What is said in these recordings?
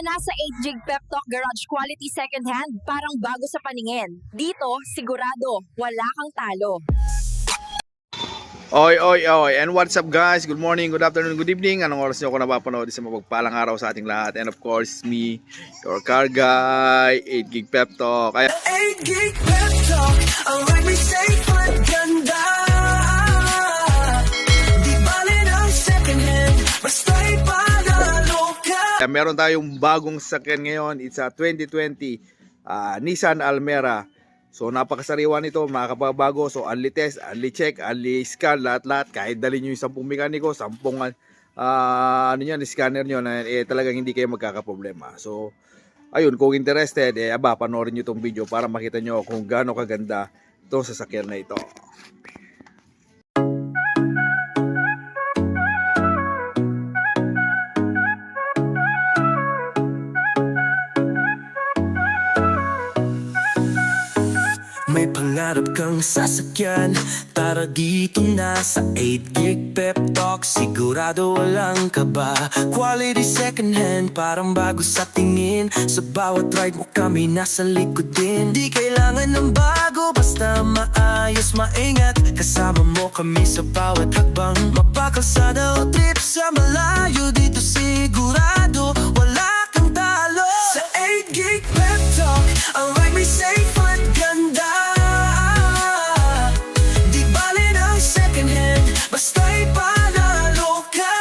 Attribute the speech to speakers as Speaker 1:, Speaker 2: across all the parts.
Speaker 1: na sa 8 Gig Pep Talk Garage Quality Second Hand, parang bago sa paningin. Dito, sigurado, wala kang talo.
Speaker 2: Oy. And what's up guys? Good morning, good afternoon, good evening. Anong oras niyo ako napapanood sa mapagpalang araw sa ating lahat? And of course, me, your car guy, 8 Gig Pep Talk.
Speaker 3: 8 Gig Pep Talk, ang ride may safe at ganda. Di bale ng second hand, basta'y panalo ka.
Speaker 2: Meron tayong bagong sakyan ngayon. It's a 2020 Nissan Almera. So napakasariwa nito, makakabago. So only test, only check, only scan, lahat-lahat. Kahit dali nyo yung 10 mekaniko, 10 scanner nyo, talagang hindi kayo magkakaproblema. So ayun, kung interested, panoorin nyo itong video para makita nyo kung gaano kaganda itong sasakyan na ito.
Speaker 3: May pangarap kang sasakyan, tara dito na sa 8 Gig Pep Talk. Sigurado walang kaba, quality second hand, parang bago sa tingin. Sa bawat ride mo kami nasa likod din. Di kailangan ng bago, basta maayos, maingat. Kasama mo kami sa bawat hakbang. Mapakalsada o trip sa malayo, dito sigurado wala kang talo. Sa 8 Gig Pep Talk, ang ride may safe at ganda. Basta'y panalo ka.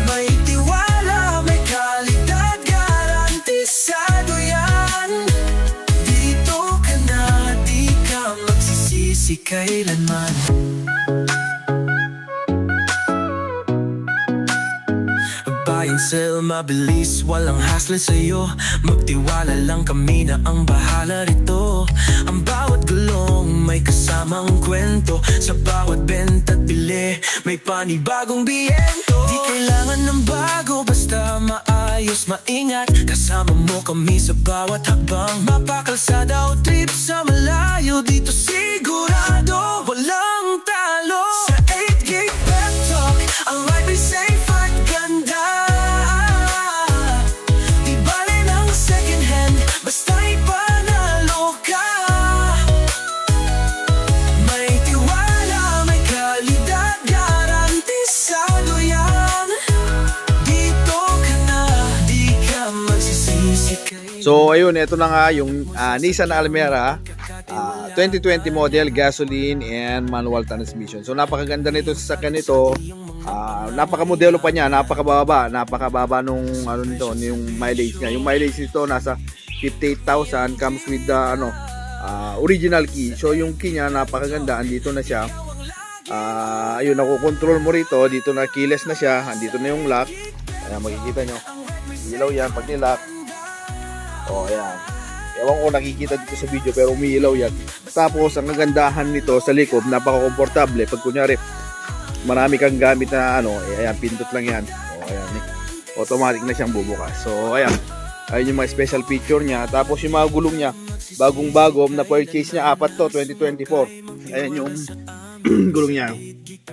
Speaker 3: May tiwala, may kalidad, garantisado yan. Dito ka na, di ka magsisisi kailanman. Buy and sell, mabilis, walang hassle sa'yo. Magtiwala lang kami na ang bahala rito. Ang bawat gulong may kasamang kwento. Sa bawat benta at bili, may panibagong biyento. Di kailangan ng bago, basta maayos, maingat. Kasama mo kami sa bawat hakbang. Mapakalsada o trip sa malayo, dito sigurado walang talo. Sa 8 Gig Pep Talk, ang ride may safe at ganda. Di bale ng second hand, basta'y panalo ka. May tiwala, may kalidad, garantisado yan. Dito ka na, di ka magsisisi kailanman.
Speaker 2: So ayun, ito na nga yung Nissan Almera 2020 model, gasoline and manual transmission. So napakaganda nito sa sasakyan nito. Napakamodelo pa niya, napakababa nung yung mileage niya. Yung mileage nito nasa 58,000, comes with the original key. So yung key niya napakaganda, andito na siya. Ayun, nakokontrol mo rito, dito na keyless na siya, andito na yung lock. Ayan, makikita nyo. Ilaw yan pag nilock. Ayan. Ewan ko nakikita dito sa video pero umiilaw yan. Tapos ang kagandahan nito sa likod, napaka-komportable. Pag kunyari marami kang gamit na ayan, pindot lang yan. Ayan, automatic na siyang bubukas. So ayan, ayun yung mga special feature niya. Tapos yung mga gulong niya, bagong-bago na purchase niya, 4 to, 2024. Ayan yung gulong niya,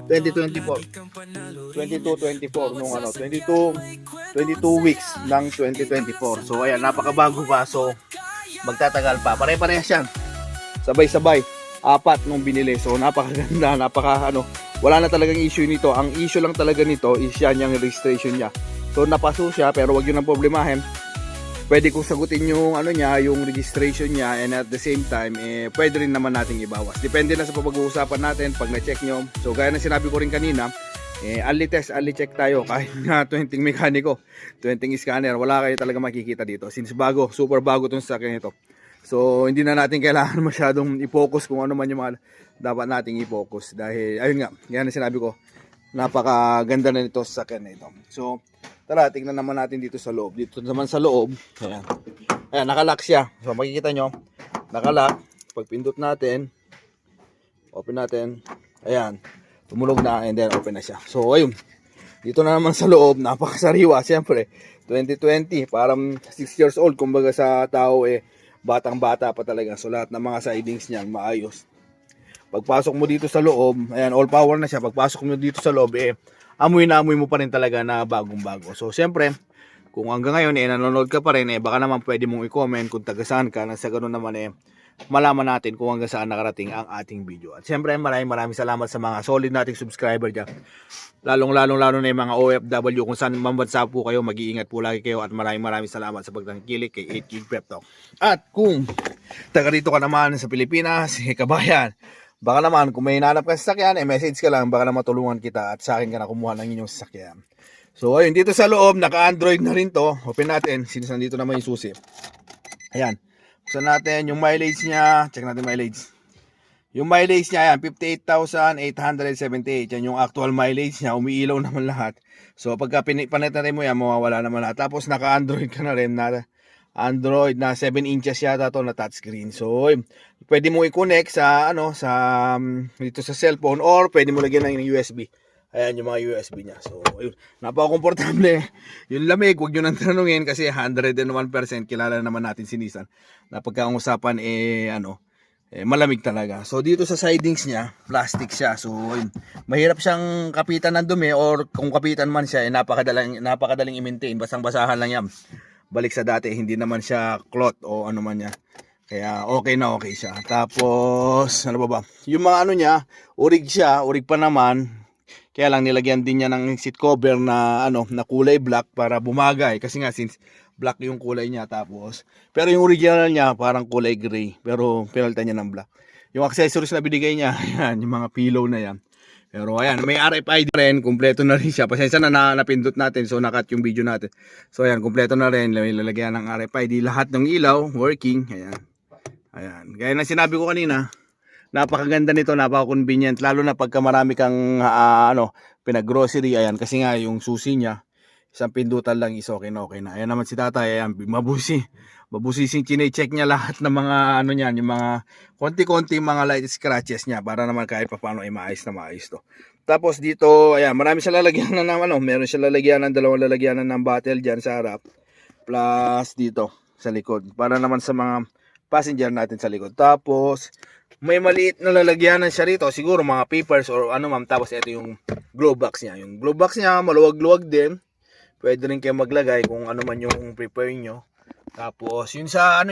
Speaker 2: 2024, 22-24 nung 22 weeks ng 2024. So ayan, napakabago pa. So magtatagal pa. Pare-parehas yan. Sabay-sabay. 4 nung binili. So napakaganda, wala na talagang issue nito. Ang issue lang talaga nito is yan yung registration niya. So napaso siya, pero wag yun ang problemahin. Pwede kong sagutin yung yung registration niya, and at the same time pwede rin naman nating ibawas. Depende na sa pag-uusapan natin pag na-check nyo. So gaya ng sinabi ko rin kanina, only test, only check tayo. Kahit nga 20 mekaniko, 20 scanner, wala kayo talaga makikita dito. Since bago, super bago itong sasakyan ito. So hindi na natin kailangan masyadong i-focus kung ano man yung mga dapat nating i-focus. Dahil ayun nga, yan ang sinabi ko, napakaganda na nito sa sasakyan na ito. So tara, tingnan naman natin dito sa loob. Dito naman sa loob, ayan, nakalock siya. So makikita nyo, nakalock. Pag pindot natin, open natin, ayan, tumulog na, and then open na siya. So ayun, dito na naman sa loob, napakasariwa. Siyempre 2020, parang 6 years old. Kumbaga sa tao batang bata pa talaga. So lahat ng mga sidings niyan maayos. Pagpasok mo dito sa loob, ayan, all power na siya. Pagpasok mo dito sa loob, amoy na amoy mo pa rin talaga na bagong-bago. So, siyempre, kung hanggang ngayon, nanonood ka pa rin, baka naman pwede mong i-comment kung taga saan ka, na sa ganun naman, malaman natin kung hanggang saan nakarating ang ating video. At siyempre, maraming salamat sa mga solid nating subscriber dyan. Lalo na yung mga OFW, kung saan mambansa po kayo, mag-iingat po lagi kayo, at maraming salamat sa pagtangkilik kay 8 Gig Prep Talk. At kung taga dito ka naman sa Pilipinas, kabayan, baka naman kung may hinanap ka sa sasakyan, message ka lang, baka naman matulungan kita at sa akin ka na kumuha ng inyong sasakyan. So ayun, dito sa loob, naka-Android na rin to. Open natin, since nandito naman yung susi. Ayan, buksan natin yung mileage niya. Check natin mileage. Yung mileage niya, ayan, 58,878. Yan yung actual mileage niya, umiilaw naman lahat. So pagka panet natin mo yan, mawawala naman lahat. Tapos naka-Android ka na rin, na Android na 7 inches yata to na touchscreen. So pwede mo i-connect sa dito sa cellphone, or pwede mo lagyan ng USB. Ayan yung mga USB niya. So ayun, napaka-komportable. Yung lamig, huwag nyo nang tanungin kasi 101% kilala naman natin si Nissan. Na pagkausapan malamig talaga. So dito sa sidings niya, plastic siya. So ayun, mahirap siyang kapitan ng dumi, or kung kapitan man siya, napakadaling i-maintain. Basang-basahan lang yan. Balik sa dati, hindi naman siya cloth o ano man niya. Kaya okay siya. Tapos, ano ba? Yung mga niya, urig pa naman. Kaya lang nilagyan din niya ng seat cover na na kulay black para bumagay. Kasi nga, since black yung kulay niya. Tapos, pero yung original niya, parang kulay gray. Pero, pinalitan niya ng black. Yung accessories na binigay niya, yan, yung mga pillow na yan. Pero ayan, may RFID rin, kumpleto na rin siya. Pasensya na napindot natin, so nakat yung video natin. So ayan, kumpleto na rin, may lalagyan ng RFID. Lahat ng ilaw, working. Ayan. Ayan. Gaya na sinabi ko kanina, napakaganda nito, napaka-convenient. Lalo na pagka marami kang pinag-grocery. Ayan, kasi nga yung susi niya, isang pindutan lang is okay na. Ayan naman si tatay, ayan, mabusising chine-check niya lahat ng mga yung mga konti-konti mga light scratches niya para naman kahit paano ay maayos to. Tapos dito, ayan, marami siya lalagyan na ng meron siya lalagyan ng dalawang lalagyanan ng bottle diyan sa harap. Plus dito sa likod para naman sa mga passenger natin sa likod. Tapos may maliit na lalagyanan siya rito, siguro mga papers or tapos ito yung glove box niya. Yung glove box niya maluwag-luwag din. Pwede rin kayo maglagay kung ano man yung prepare nyo. Tapos yun sa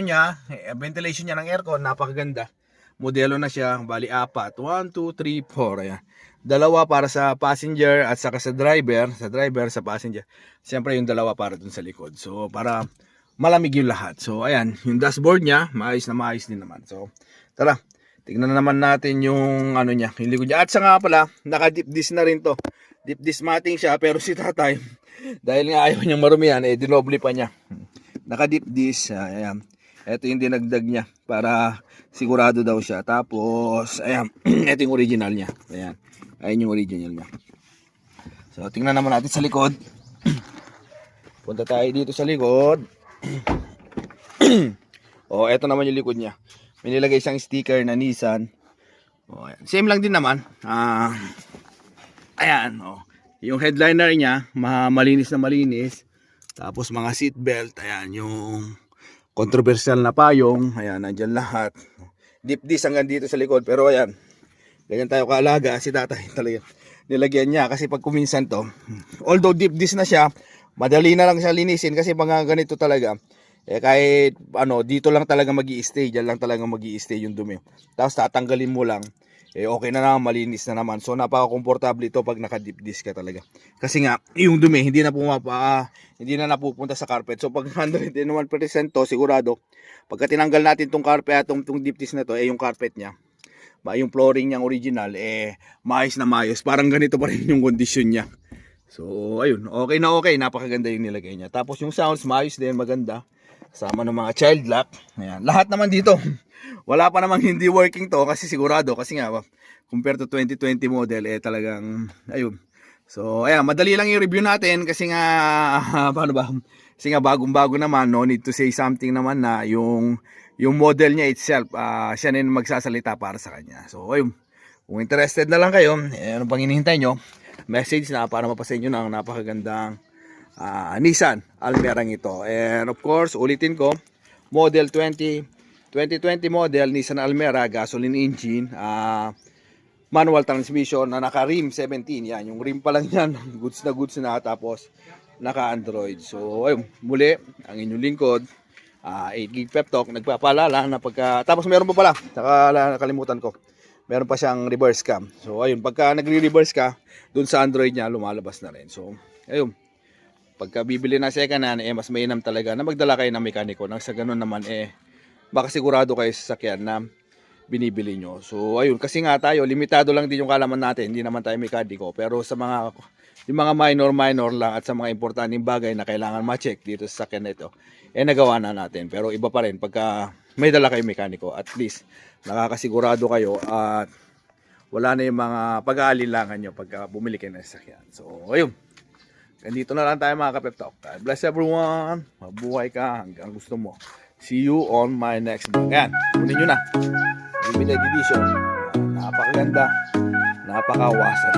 Speaker 2: ventilation niya ng aircon, napakaganda. Modelo na siya, bali 4. 1, 2, 3, 4. Ayan. Dalawa para sa passenger at saka sa driver. Sa passenger. Siyempre yung dalawa para dun sa likod. So para malamig yung lahat. So ayan, yung dashboard niya, maayos din naman. So tara, tignan na naman natin yung niya, yung likod niya. At saka pala, naka-deep dish na rin to. Deep dish matting siya, pero si tatay, dahil nga ayaw niyang marumihan, dinoble pa niya. Naka-deep dish, ayan. Ito yung dinagdag niya para sigurado daw siya. Tapos, ayan, ito yung original niya. Ayan, ayun yung original niya. So, tingnan naman natin sa likod. Punta tayo dito sa likod. Ito naman yung likod niya. May nilagay isang sticker na Nissan. Ayan. Same lang din naman. Ayan, yung headliner niya, malinis na malinis. Tapos mga seat belt, ayan, yung controversial na payong, ayan, nandyan lahat. Deep dish hanggang dito sa likod, pero ayan, ganyan tayo kaalaga, si tatay talaga nilagyan niya, kasi pag kuminsan to, although deep dish na siya, madali na lang siya linisin, kasi mga ganito talaga, kahit dito lang talaga magi-stay, dyan lang talaga magi-stay yung dumi. Tapos tatanggalin mo lang, okay na naman, malinis na naman. So napaka-komportable ito pag naka-deep dish ka talaga. Kasi nga, yung dumi hindi na napupunta sa carpet. So pag 101% to, sigurado, pagka tinanggal natin tong carpet at tong deep dish na to, yung carpet niya, yung flooring niyang original, maayos na maayos. Parang ganito pa rin yung condition niya. So ayun, okay na okay, napakaganda yung nilagay niya. Tapos yung sounds, maayos din, maganda. Kasama ng mga child lock. Ayan, lahat naman dito. Wala pa namang hindi working to kasi sigurado, kasi nga compared to 2020 model talagang ayun. So ayan, madali lang yung review natin kasi nga paano ba? Kasi nga bagong-bago naman, no need to say something naman na yung model niya itself, siya na yung magsasalita para sa kanya. So ayun, kung interested na lang kayo, ano pang hinihintay nyo? Message na para mapasa nyo ng napakagandang Nissan Almera ito. And of course, ulitin ko, model 2020 model Nissan Almera, gasoline engine, manual transmission na naka-rim 17. Yan, yung rim pa lang yan, goods na, tapos naka-Android. So, ayun, muli, ang inyong lingkod, 8 gig pep talk, nagpapaalala na tapos meron pa pala, nakalimutan ko, meron pa siyang reverse cam. So, ayun, pagka nagre-reverse ka, dun sa Android niya, lumalabas na rin. So, ayun, pagka bibili na second hand, mas mainam talaga na magdala kayo ng mekaniko. Nang sa ganun naman, baka sigurado kayo sa sakyan na binibili nyo. So, ayun, kasi nga tayo, limitado lang din yung kalaman natin, hindi naman tayo mekaniko. Pero sa yung mga minor lang at sa mga importanteng bagay na kailangan ma-check dito sa sakyan na ito, nagawa na natin. Pero iba pa rin pagka may dala kayo mekaniko, at least nakakasigurado kayo at wala na yung mga pag-aalilangan nyo pagka bumili kayo ng sasakyan. So, ayun, ganito na lang tayo mga ka-pep talk. God bless everyone, mabuhay ka hanggang gusto mo. See you on my next vlog. Yan, kunin nyo na limited edition, napakaganda, napakawasan.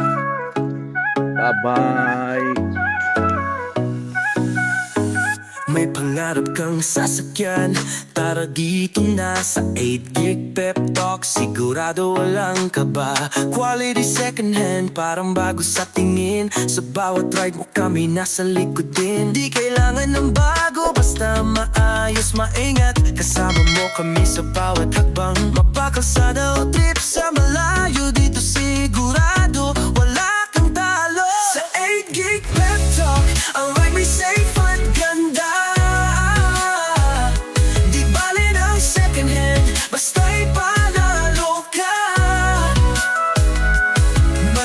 Speaker 2: Bye bye.
Speaker 3: May pangarap kang sasakyan, tara dito na sa 8 gig pep talk. Sigurado walang kaba, quality second hand, parang bago sa tingin. Sa bawat ride mo kami nasa likod din. Di kailangan ng bago, basta maayos, maingat. Kasama mo kami sa bawat hakbang, mapakalsada o trip sa malayo.